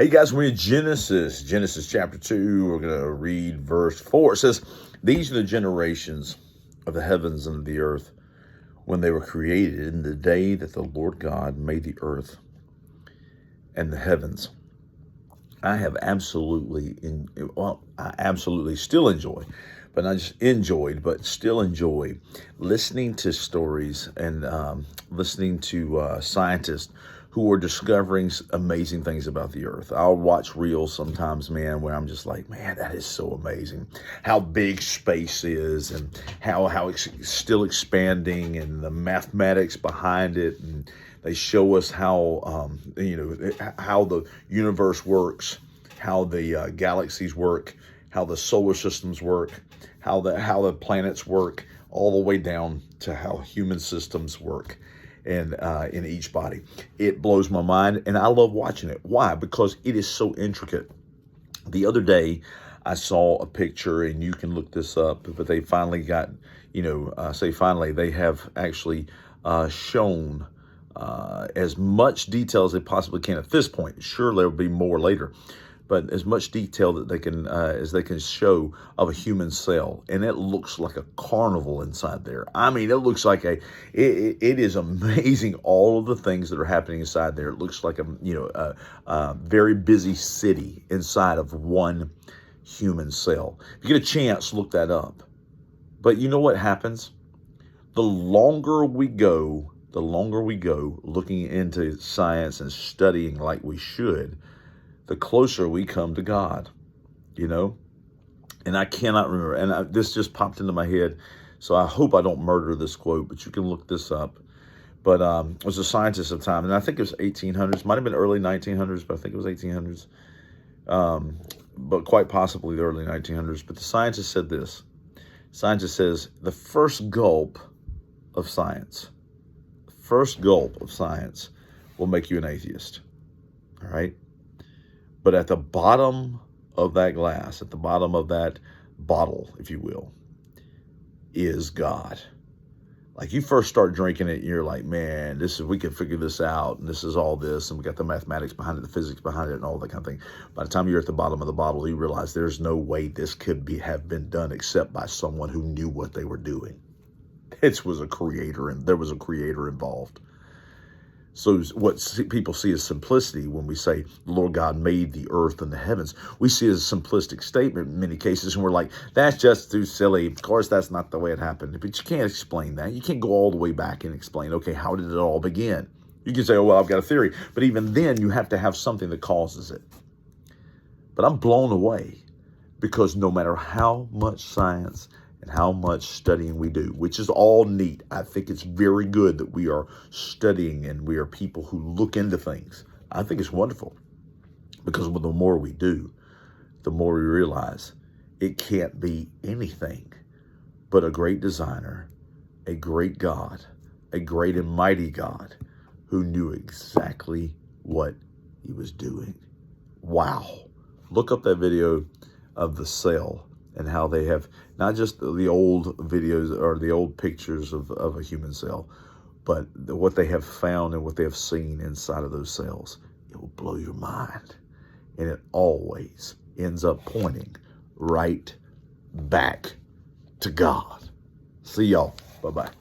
Hey guys, we're in Genesis chapter 2. We're going to read verse 4. It says, "These are the generations of the heavens and the earth when they were created in the day that the Lord God made the earth and the heavens." I absolutely still enjoy, but not just enjoyed, but still enjoy listening to stories and listening to scientists who are discovering amazing things about the earth. I'll watch reels sometimes, man, where I'm just like, man, that is so amazing. How big space is and how it's still expanding and the mathematics behind it. And they show us how, how the universe works, how the galaxies work, how the solar systems work, how the planets work, all the way down to how human systems work. And in each body. It blows my mind, and I love watching it. Why? Because it is so intricate. The other day, I saw a picture, and you can look this up, but they finally got, they have actually shown as much detail as they possibly can at this point. Sure, there will be more later, but as much detail that they can as they can show of a human cell, and it looks like a carnival inside there. I mean, it looks like it is amazing, all of the things that are happening inside there. It looks like a very busy city inside of one human cell. If you get a chance, look that up. But you know what happens? The longer we go looking into science and studying like we should, the closer we come to God, And I cannot remember, and this just popped into my head, so I hope I don't murder this quote, but you can look this up. But it was a scientist at the time, and I think it was 1800s, might have been early 1900s, but I think it was 1800s, but quite possibly the early 1900s. But the scientist said this. Scientist says, the first gulp of science will make you an atheist, all right? But at the bottom of that glass, at the bottom of that bottle, if you will, is God. Like, you first start drinking it, and you're like, man, we can figure this out, and this is all this, and we got the mathematics behind it, the physics behind it, and all that kind of thing. By the time you're at the bottom of the bottle, you realize there's no way this could have been done except by someone who knew what they were doing. It was a creator, and there was a creator involved. So what people see as simplicity when we say the Lord God made the earth and the heavens, we see it as a simplistic statement in many cases, and we're like, that's just too silly. Of course, that's not the way it happened. But you can't explain that. You can't go all the way back and explain, okay, how did it all begin? You can say, oh, well, I've got a theory. But even then, you have to have something that causes it. But I'm blown away because no matter how much science and how much studying we do, which is all neat. I think it's very good that we are studying and we are people who look into things. I think it's wonderful because the more we do, the more we realize it can't be anything but a great designer, a great God, a great and mighty God who knew exactly what he was doing. Wow. Look up that video of the cell and how they have not just the old videos or the old pictures of a human cell, but what they have found and what they have seen inside of those cells. It will blow your mind. And it always ends up pointing right back to God. See y'all. Bye-bye.